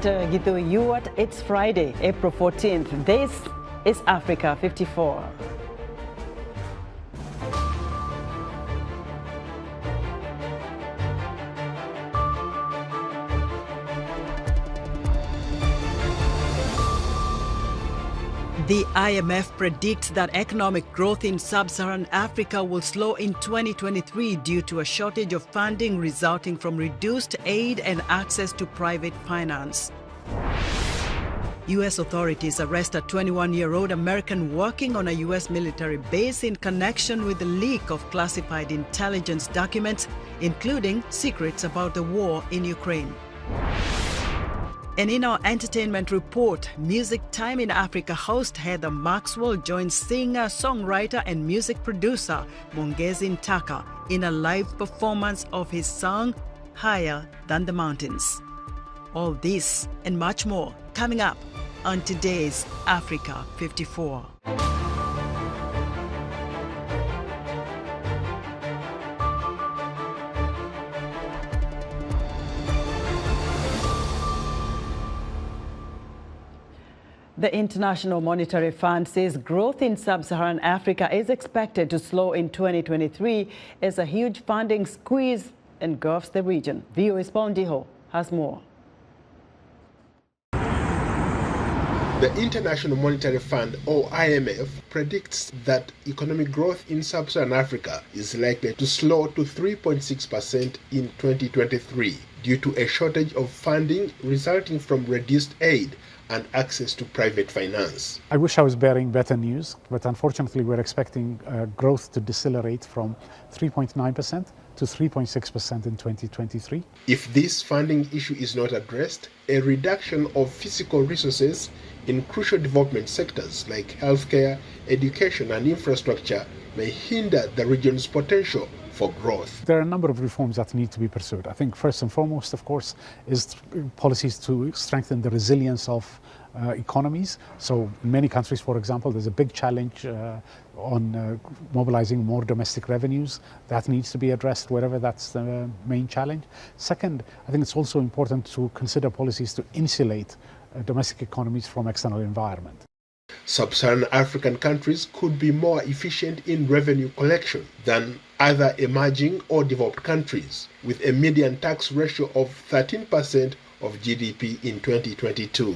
Dr. Gitu Yuat. It's Friday, April 14th. This is Africa 54. The IMF predicts that economic growth in sub-Saharan Africa will slow in 2023 due to a shortage of funding resulting from reduced aid and access to private finance. U.S. authorities arrest a 21-year-old American working on a U.S. military base in connection with the leak of classified intelligence documents, including secrets about the war in Ukraine. And in our entertainment report, Music Time in Africa host Heather Maxwell joins singer, songwriter and music producer Mongezi Ntaka in a live performance of his song, Higher Than the Mountains. All this and much more coming up on today's Africa 54. The International Monetary Fund says growth in sub-Saharan Africa is expected to slow in 2023 as a huge funding squeeze engulfs the region. VOA's Mondzi Thabe has more. The International Monetary Fund, or IMF, predicts that economic growth in sub-Saharan Africa is likely to slow to 3.6% in 2023 due to a shortage of funding resulting from reduced aid and access to private finance. I wish I was bearing better news, but unfortunately we're expecting growth to decelerate from 3.9% to 3.6% in 2023. If this funding issue is not addressed, a reduction of physical resources in crucial development sectors like healthcare, education and infrastructure may hinder the region's potential for growth. There are a number of reforms that need to be pursued. I think first and foremost, of course, is policies to strengthen the resilience of economies. So in many countries, for example, there's a big challenge on mobilizing more domestic revenues. That needs to be addressed wherever that's the main challenge. Second, I think it's also important to consider policies to insulate domestic economies from external environment. Sub-Saharan African countries could be more efficient in revenue collection than other emerging or developed countries, with a median tax ratio of 13% of GDP in 2022.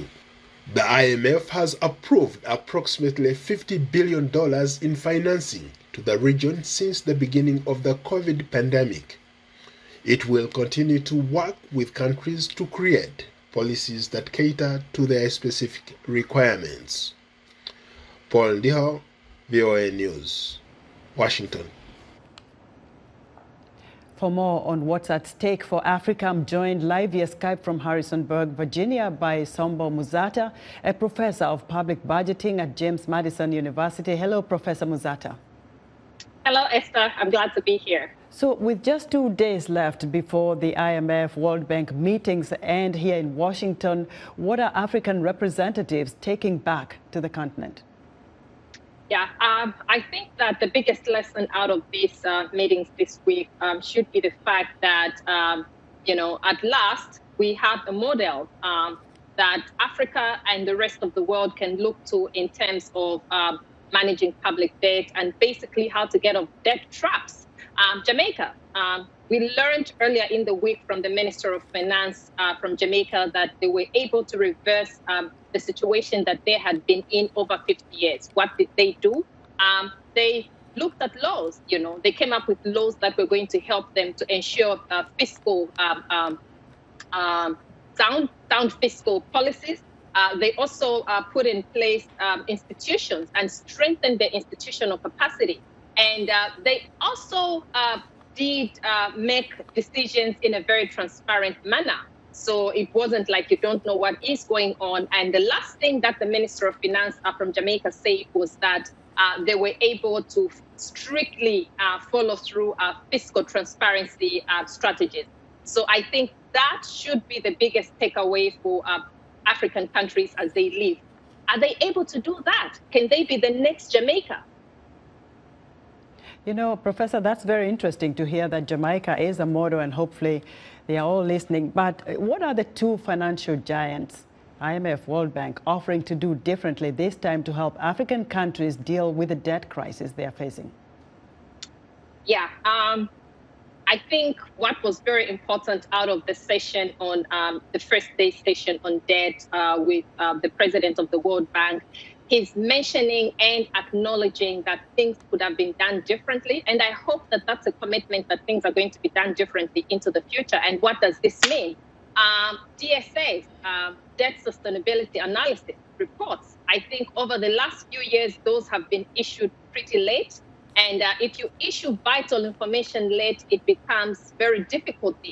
The IMF has approved approximately $50 billion in financing to the region since the beginning of the COVID pandemic. It will continue to work with countries to create policies that cater to their specific requirements. Mondzi Thabe, VOA News, Washington. For more on what's at stake for Africa, I'm joined live via Skype from Harrisonburg, Virginia by Sombo Muzata, a professor of public budgeting at James Madison University. Hello, Professor Muzata. Hello, Esther. I'm glad to be here. So with just 2 days left before the IMF World Bank meetings end here in Washington, what are African representatives taking back to the continent? Yeah, I think that the biggest lesson out of these meetings this week should be the fact that, at last we have a model that Africa and the rest of the world can look to in terms of managing public debt and basically how to get off debt traps. Jamaica, we learned earlier in the week from the Minister of Finance from Jamaica that they were able to reverse the situation that they had been in over 50 years. What did they do? They looked at laws. They came up with laws that were going to help them to ensure fiscal sound fiscal policies. They also put in place institutions and strengthened their institutional capacity. And they also did make decisions in a very transparent manner. So it wasn't like you don't know what is going on. And the last thing that the Minister of Finance from Jamaica said was that they were able to strictly follow through fiscal transparency strategies. So I think that should be the biggest takeaway for African countries as they leave. Are they able to do that? Can they be the next Jamaica? You know, Professor, that's very interesting to hear that Jamaica is a model, and hopefully they are all listening. But what are the two financial giants, IMF, World Bank, offering to do differently this time to help African countries deal with the debt crisis they are facing? Yeah, I think what was very important out of the session on the first day session on debt with the president of the World Bank, he's mentioning and acknowledging that things could have been done differently. And I hope that that's a commitment that things are going to be done differently into the future. And what does this mean? DSAs, debt sustainability analysis reports. I think over the last few years, those have been issued pretty late. And if you issue vital information late, it becomes very difficult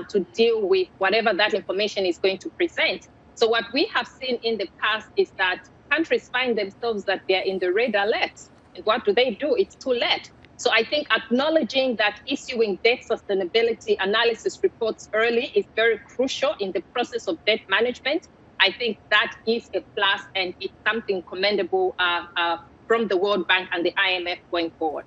to deal with whatever that information is going to present. So what we have seen in the past is that countries find themselves that they're in the red alert. And what do? It's too late. So I think acknowledging that issuing debt sustainability analysis reports early is very crucial in the process of debt management. I think that is a plus, and it's something commendable from the World Bank and the IMF going forward.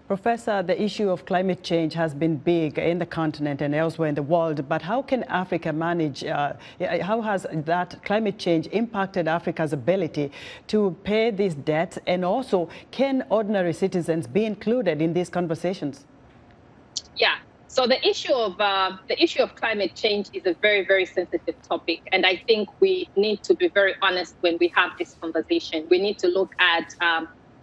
Professor, the issue of climate change has been big in the continent and elsewhere in the world, but how can Africa manage, how has that climate change impacted Africa's ability to pay these debts, and also can ordinary citizens be included in these conversations? Yeah, so the issue of climate change is a very, very sensitive topic, and I think we need to be very honest when we have this conversation. We need to look at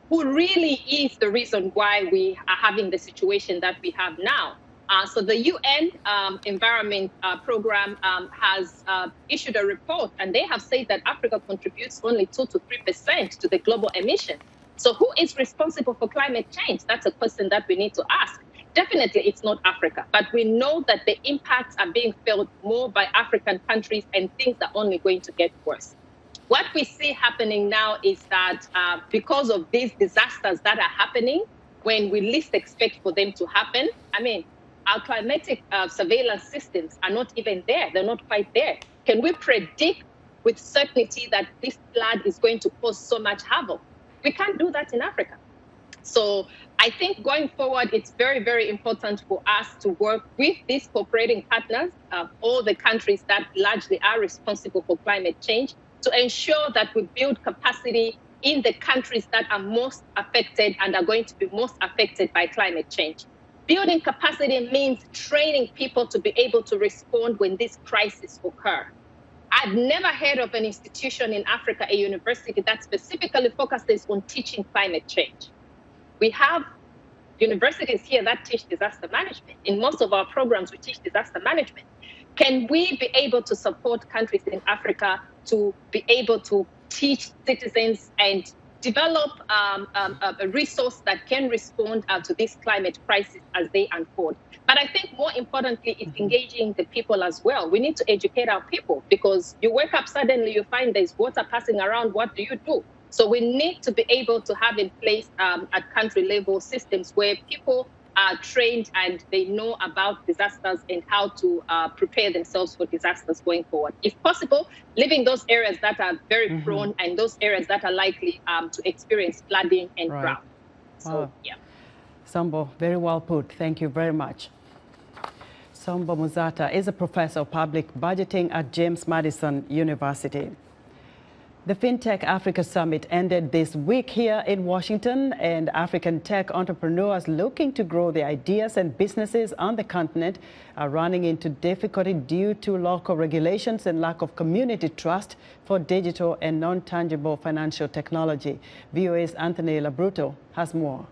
who really is the reason why we are having the situation that we have now. So the UN Environment Program has issued a report, and they have said that Africa contributes only 2 to 3% to the global emissions. So who is responsible for climate change? That's a question that we need to ask. Definitely, it's not Africa, but we know that the impacts are being felt more by African countries, and things are only going to get worse. What we see happening now is that because of these disasters that are happening when we least expect for them to happen, I mean, our climatic surveillance systems are not even there. They're not quite there. Can we predict with certainty that this flood is going to cause so much havoc? We can't do that in Africa. So I think going forward, it's very, very important for us to work with these cooperating partners, all the countries that largely are responsible for climate change, to ensure that we build capacity in the countries that are most affected and are going to be most affected by climate change. Building capacity means training people to be able to respond when these crises occur. I've never heard of an institution in Africa, a university, that specifically focuses on teaching climate change. We have universities here that teach disaster management. In most of our programs, we teach disaster management. Can we be able to support countries in Africa to be able to teach citizens and develop a resource that can respond to this climate crisis as they unfold? But I think more importantly, it's engaging the people as well. We need to educate our people, because you wake up suddenly, you find there's water passing around. What do you do? So we need to be able to have in place at country level systems where people are trained and they know about disasters and how to prepare themselves for disasters going forward. If possible, leaving those areas that are very prone and those areas that are likely to experience flooding and drought. So, yeah. Sambo, very well put. Thank you very much. Sambo Muzata is a professor of public budgeting at James Madison University. The Fintech Africa Summit ended this week here in Washington, and African tech entrepreneurs looking to grow their ideas and businesses on the continent are running into difficulty due to local regulations and lack of community trust for digital and non-tangible financial technology. VOA's Anthony Labruto has more.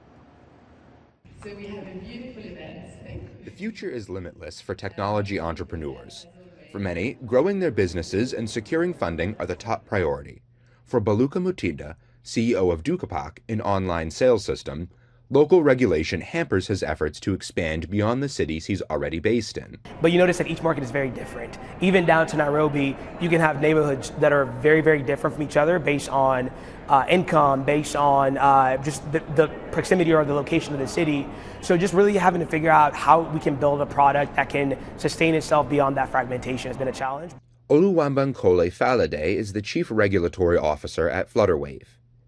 So we have a beautiful event. The future is limitless for technology entrepreneurs. For many, growing their businesses and securing funding are the top priority. For Baluka Mutinda, CEO of Dukapak, an online sales system, local regulation hampers his efforts to expand beyond the cities he's already based in. But you notice that each market is very different. Even down to Nairobi, you can have neighborhoods that are very, very different from each other based on income, based on just the proximity or the location of the city. So just really having to figure out how we can build a product that can sustain itself beyond that fragmentation has been a challenge. Oluwambankole Falade is the Chief Regulatory Officer at Flutterwave.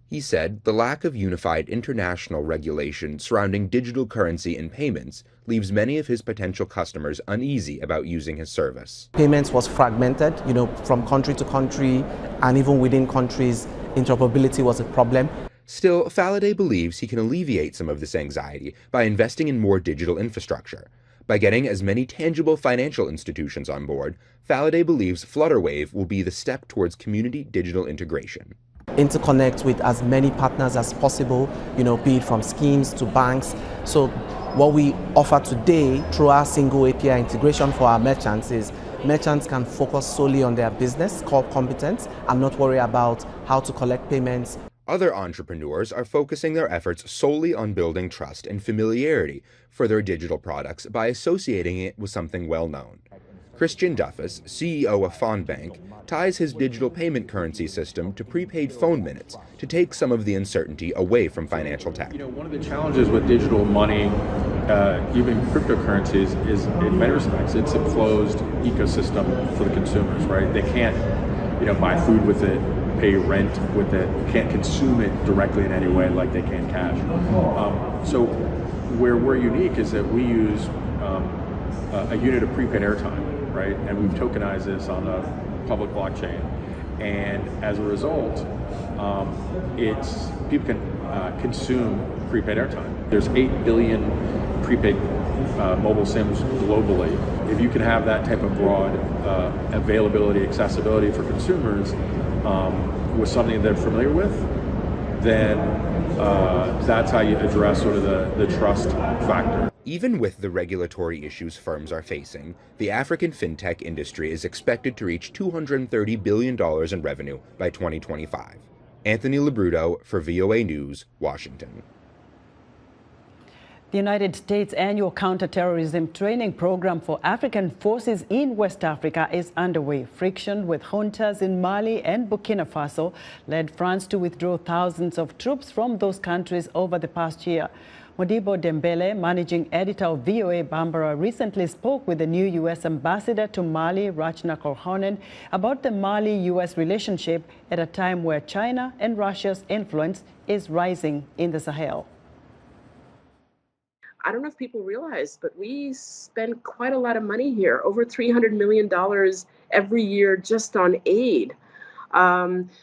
He said the lack of unified international regulation surrounding digital currency and payments leaves many of his potential customers uneasy about using his service. Payments was fragmented, from country to country, and even within countries, interoperability was a problem. Still, Faladay believes he can alleviate some of this anxiety by investing in more digital infrastructure. By getting as many tangible financial institutions on board, Faladay believes Flutterwave will be the step towards community digital integration. Interconnect with as many partners as possible, be it from schemes to banks. So what we offer today through our single API integration for our merchants is merchants can focus solely on their business core competence and not worry about how to collect payments. Other entrepreneurs are focusing their efforts solely on building trust and familiarity for their digital products by associating it with something well-known. Christian Duffus, CEO of Fondbank, ties his digital payment currency system to prepaid phone minutes to take some of the uncertainty away from financial tech. One of the challenges with digital money, even cryptocurrencies, is in many respects it's a closed ecosystem for the consumers, right? They can't, buy food with it, pay rent with it, can't consume it directly in any way like they can cash. So where we're unique is that we use a unit of prepaid airtime, right? And we've tokenized this on a public blockchain. And as a result, people can consume prepaid airtime. There's 8 billion prepaid mobile SIMs globally. If you can have that type of broad availability, accessibility for consumers with something they're familiar with, then that's how you address sort of the trust factor. Even with the regulatory issues firms are facing, the African fintech industry is expected to reach $230 billion in revenue by 2025. Anthony Labruto for VOA News, Washington. The United States annual counterterrorism training program for African forces in West Africa is underway. Friction with juntas in Mali and Burkina Faso led France to withdraw thousands of troops from those countries over the past year. Modibo Dembele, managing editor of VOA Bambara, recently spoke with the new U.S. ambassador to Mali, Rachna Korhonen, about the Mali-U.S. relationship at a time where China and Russia's influence is rising in the Sahel. I don't know if people realize, but we spend quite a lot of money here, over $300 million every year just on aid.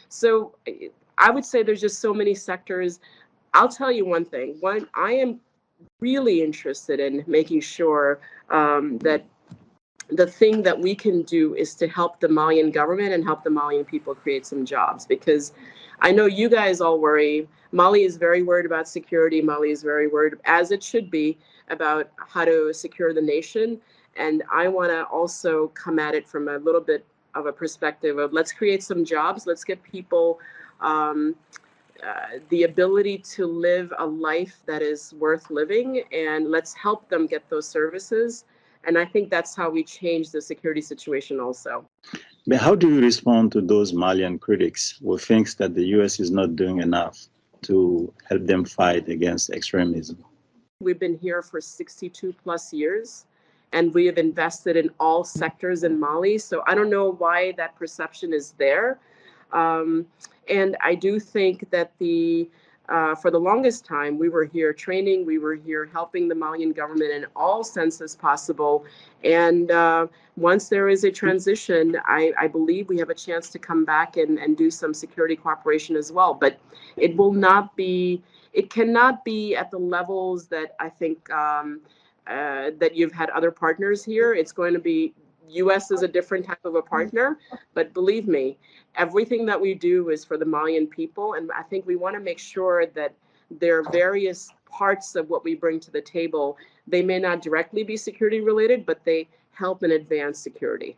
So I would say there's just so many sectors. I'll tell you one thing. One, I am really interested in making sure that the thing that we can do is to help the Malian government and help the Malian people create some jobs, because I know you guys all worry. Mali is very worried about security. Mali is very worried, as it should be, about how to secure the nation. And I want to also come at it from a little bit of a perspective of let's create some jobs. Let's get people the ability to live a life that is worth living, and let's help them get those services. And I think that's how we change the security situation also. But how do you respond to those Malian critics who think that the U.S. is not doing enough to help them fight against extremism? We've been here for 62 plus years, and we have invested in all sectors in Mali. So I don't know why that perception is there. And I do think that for the longest time, we were here training, we were here helping the Malian government in all senses possible. And once there is a transition, I believe we have a chance to come back and do some security cooperation as well. But it cannot be at the levels that I think that you've had other partners here. It's going to be, U.S. is a different type of a partner, but believe me, everything that we do is for the Malian people, and I think we want to make sure that there are various parts of what we bring to the table. They may not directly be security related, but they help and advance security.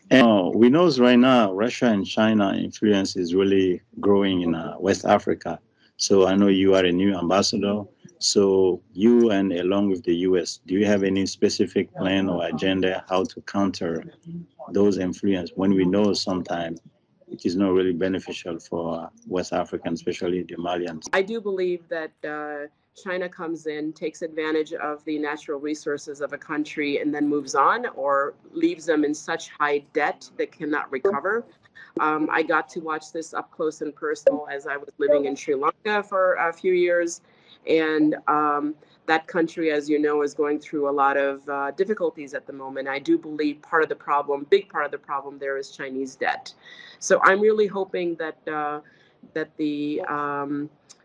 And we know right now Russia and China influence is really growing in West Africa. So I know you are a new ambassador. So you and along with the U.S., do you have any specific plan or agenda how to counter those influence when we know sometimes it is not really beneficial for West Africans, especially the Malians? I do believe that China comes in, takes advantage of the natural resources of a country and then moves on or leaves them in such high debt that cannot recover. I got to watch this up close and personal as I was living in Sri Lanka for a few years. And that country, as you know, is going through a lot of difficulties at the moment. I do believe part of the problem, big part of the problem there is Chinese debt. So I'm really hoping that the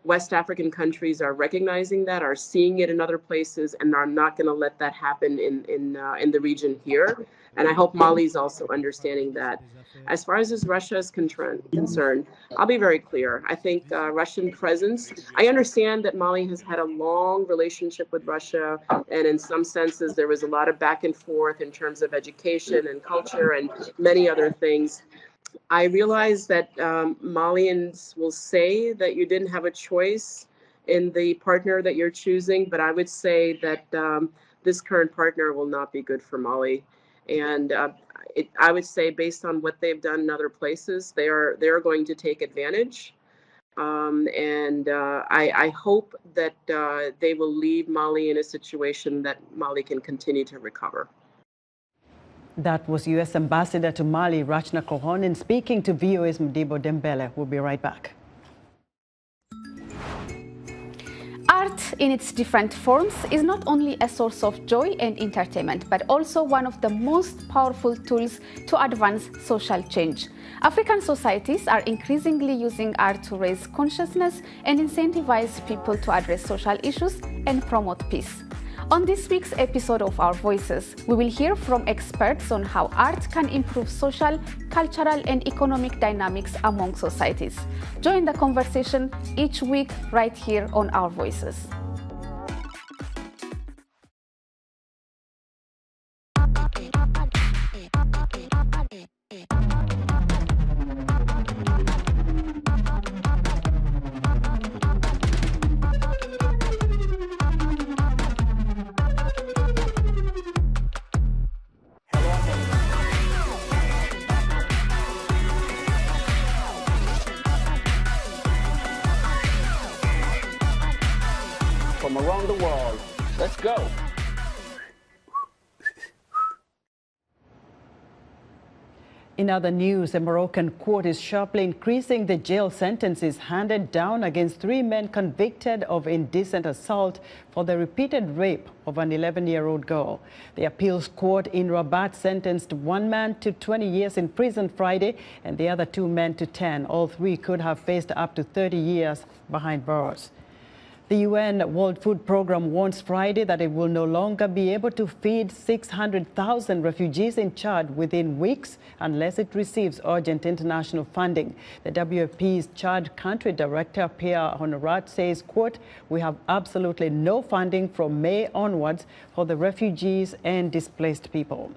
West African countries are recognizing that, are seeing it in other places, and are not going to let that happen in the region here. And I hope Mali is also understanding that. As far as Russia is concerned, I'll be very clear. I think Russian presence, I understand that Mali has had a long relationship with Russia, and in some senses there was a lot of back and forth in terms of education and culture and many other things. I realize that Malians will say that you didn't have a choice in the partner that you're choosing, but I would say that this current partner will not be good for Mali. And I would say, based on what they've done in other places, they're going to take advantage. I hope that they will leave Mali in a situation that Mali can continue to recover. That was U.S. Ambassador to Mali, Rachna Kohonen, speaking to VOA's Modibo Dembele. We'll be right back. Art in its different forms is not only a source of joy and entertainment, but also one of the most powerful tools to advance social change. African societies are increasingly using art to raise consciousness and incentivize people to address social issues and promote peace. On this week's episode of Our Voices, we will hear from experts on how art can improve social, cultural, and economic dynamics among societies. Join the conversation each week right here on Our Voices. From around the world. Let's go. In other news, a Moroccan court is sharply increasing the jail sentences handed down against 3 men convicted of indecent assault for the repeated rape of an 11-year-old girl. The appeals court in Rabat sentenced 1 man to 20 years in prison Friday and the other 2 men to 10. All 3 could have faced up to 30 years behind bars. The UN World Food Programme warns Friday that it will no longer be able to feed 600,000 refugees in Chad within weeks unless it receives urgent international funding. The WFP's Chad country director, Pierre Honorat, says, quote, "We have absolutely no funding from May onwards for the refugees and displaced people."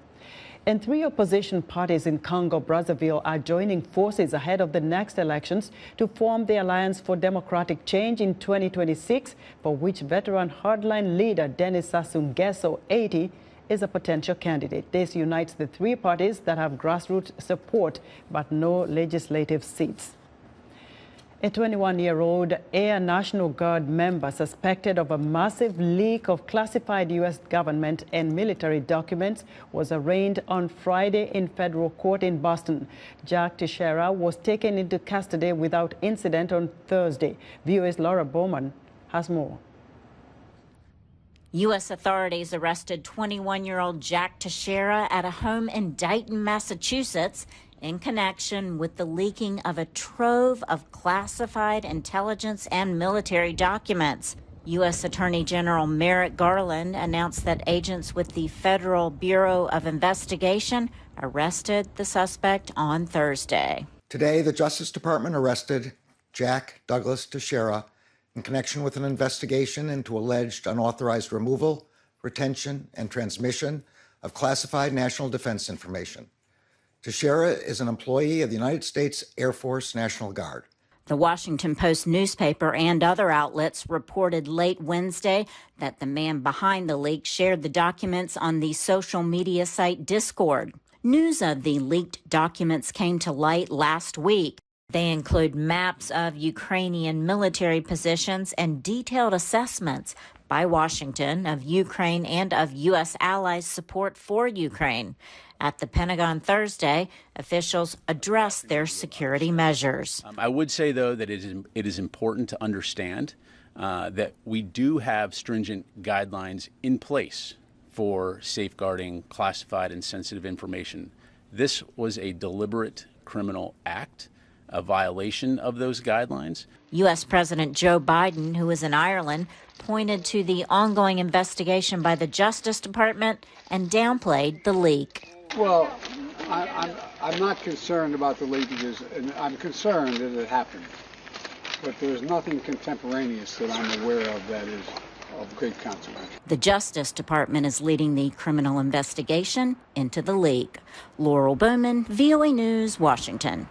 And 3 opposition parties in Congo-Brazzaville are joining forces ahead of the next elections to form the Alliance for Democratic Change in 2026, for which veteran hardline leader Denis Sassou Nguesso, 80, is a potential candidate. This unites the 3 parties that have grassroots support but no legislative seats. A 21-year-old Air National Guard member suspected of a massive leak of classified U.S. government and military documents was arraigned on Friday in federal court in Boston. Jack Teixeira was taken into custody without incident on Thursday. VOA's Laura Bowman has more. U.S. authorities arrested 21-year-old Jack Teixeira at a home in Dayton, Massachusetts, in connection with the leaking of a trove of classified intelligence and military documents. U.S. Attorney General Merrick Garland announced that agents with the Federal Bureau of Investigation arrested the suspect on Thursday. Today, the Justice Department arrested Jack Douglas Teixeira in connection with an investigation into alleged unauthorized removal, retention, and transmission of classified national defense information. Teixeira is an employee of the United States Air Force National Guard. The Washington Post newspaper and other outlets reported late Wednesday that the man behind the leak shared the documents on the social media site Discord. News of the leaked documents came to light last week. They include maps of Ukrainian military positions and detailed assessments by Washington of Ukraine and of U.S. allies' support for Ukraine. At the Pentagon Thursday, officials addressed their security measures. I would say, though, that it is important to understand that we do have stringent guidelines in place for safeguarding classified and sensitive information. This was a deliberate criminal act, a violation of those guidelines. U.S. President Joe Biden, who was in Ireland, pointed to the ongoing investigation by the Justice Department and downplayed the leak. Well, I'm not concerned about the leakages, and I'm concerned that it happened. But there's nothing contemporaneous that I'm aware of that is of great consequence. The Justice Department is leading the criminal investigation into the leak. Laurel Bowman, VOA News, Washington.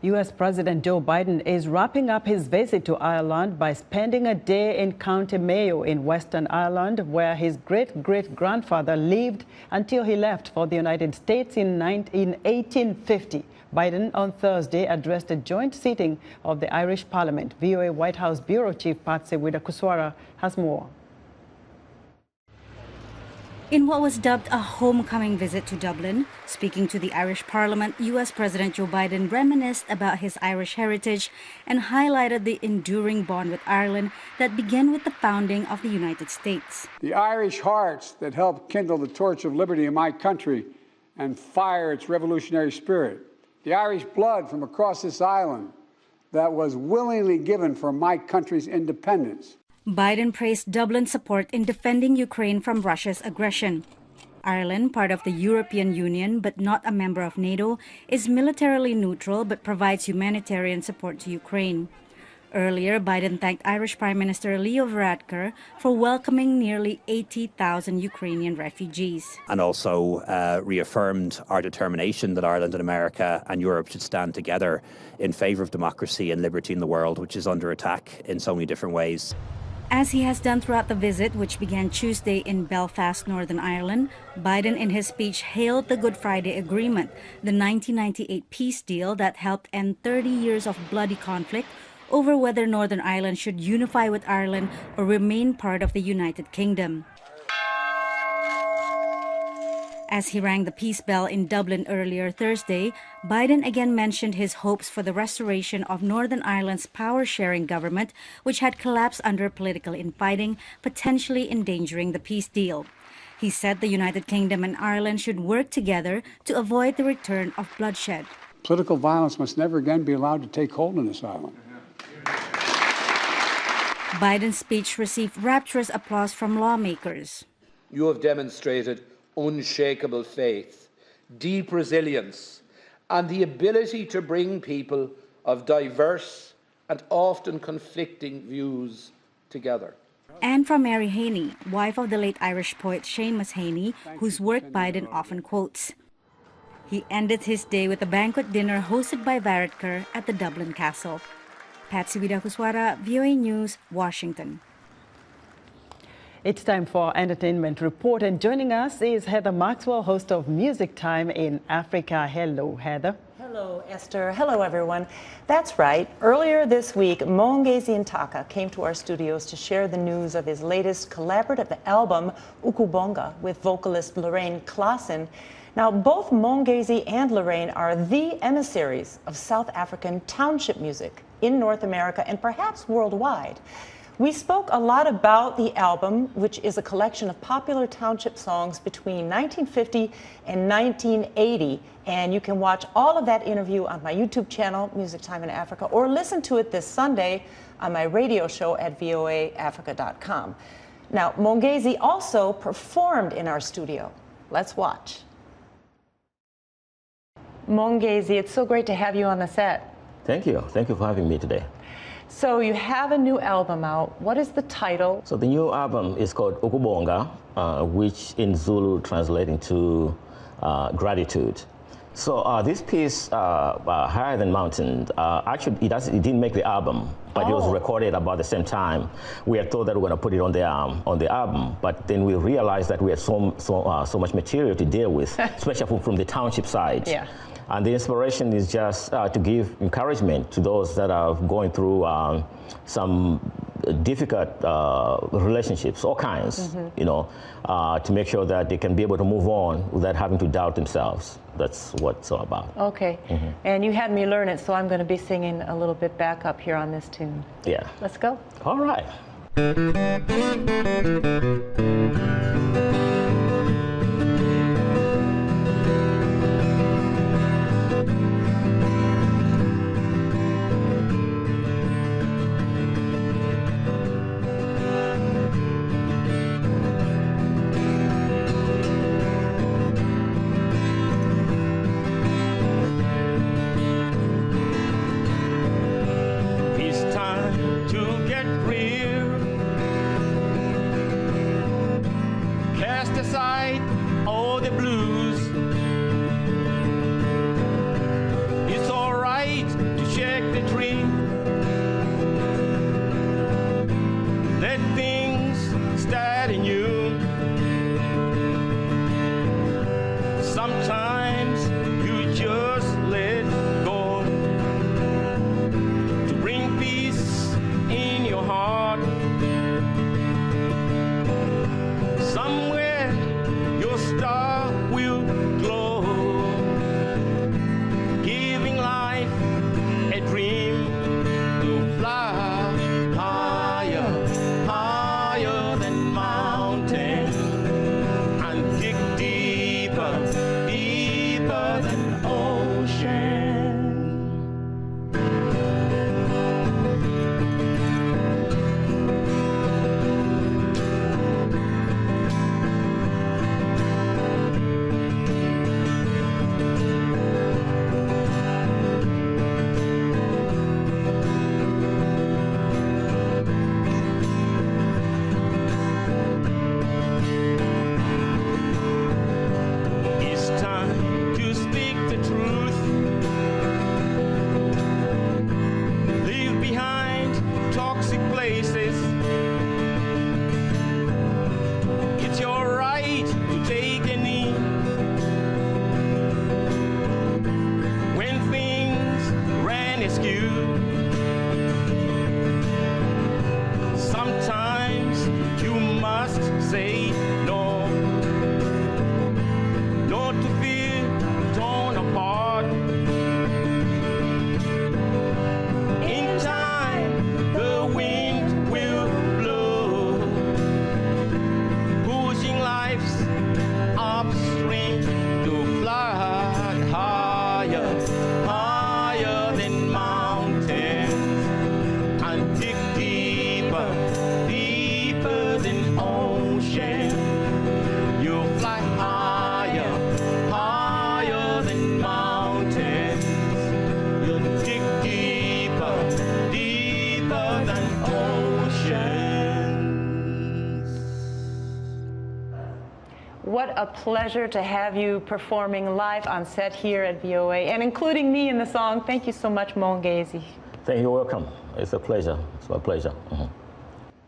U.S. President Joe Biden is wrapping up his visit to Ireland by spending a day in County Mayo in Western Ireland, where his great-great-grandfather lived until he left for the United States in 1850. Biden on Thursday addressed a joint sitting of the Irish Parliament. VOA White House Bureau Chief Patsy Widakuswara has more. In what was dubbed a homecoming visit to Dublin, speaking to the Irish Parliament, U.S. President Joe Biden reminisced about his Irish heritage and highlighted the enduring bond with Ireland that began with the founding of the United States. The Irish hearts that helped kindle the torch of liberty in my country and fire its revolutionary spirit. The Irish blood from across this island that was willingly given for my country's independence. Biden praised Dublin's support in defending Ukraine from Russia's aggression. Ireland, part of the European Union but not a member of NATO, is militarily neutral but provides humanitarian support to Ukraine. Earlier, Biden thanked Irish Prime Minister Leo Varadkar for welcoming nearly 80,000 Ukrainian refugees. And also reaffirmed our determination that Ireland and America and Europe should stand together in favour of democracy and liberty in the world, which is under attack in so many different ways. As he has done throughout the visit, which began Tuesday in Belfast, Northern Ireland, Biden in his speech hailed the Good Friday Agreement, the 1998 peace deal that helped end 30 years of bloody conflict over whether Northern Ireland should unify with Ireland or remain part of the United Kingdom. As he rang the peace bell in Dublin earlier Thursday, Biden again mentioned his hopes for the restoration of Northern Ireland's power-sharing government, which had collapsed under political infighting, potentially endangering the peace deal. He said the United Kingdom and Ireland should work together to avoid the return of bloodshed. Political violence must never again be allowed to take hold on this island. Biden's speech received rapturous applause from lawmakers. You have demonstrated unshakable faith, deep resilience, and the ability to bring people of diverse and often conflicting views together. And from Mary Haney, wife of the late Irish poet Seamus Haney, whose work Biden often quotes. He ended his day with a banquet dinner hosted by Varadkar at the Dublin Castle. Patsy Widakuswara, VOA News, Washington. It's time for our entertainment report, and joining us is Heather Maxwell, host of Music Time in Africa. Hello, Heather. Hello, Esther. Hello, everyone. That's right. Earlier this week, Mongezi Ntaka came to our studios to share the news of his latest collaborative album, Ukubonga, with vocalist Lorraine Klassen. Now, both Mongezi and Lorraine are the emissaries of South African township music in North America and perhaps worldwide. We spoke a lot about the album, which is a collection of popular township songs between 1950 and 1980. And you can watch all of that interview on my YouTube channel, Music Time in Africa, or listen to it this Sunday on my radio show at voaafrica.com. Now, Mongezi also performed in our studio. Let's watch. Mongezi, it's so great to have you on the set. Thank you. Thank you for having me today. So you have a new album out. What is the title? So the new album is called Ukubonga, which in Zulu translating to gratitude. So this piece, Higher Than Mountain, actually it didn't make the album, but it was recorded about the same time. We had thought that we were going to put it on the album, but then we realized that we had so much material to deal with, especially from the township side. Yeah. And the inspiration is just to give encouragement to those that are going through some difficult relationships, all kinds, you know, to make sure that they can be able to move on without having to doubt themselves. That's what it's all about. Okay. And you had me learn it, so I'm going to be singing a little bit back up here on this tune. Yeah. Let's go. All right. What a pleasure to have you performing live on set here at VOA and including me in the song. Thank you so much, Mongezi. You're welcome. It's a pleasure. It's my pleasure.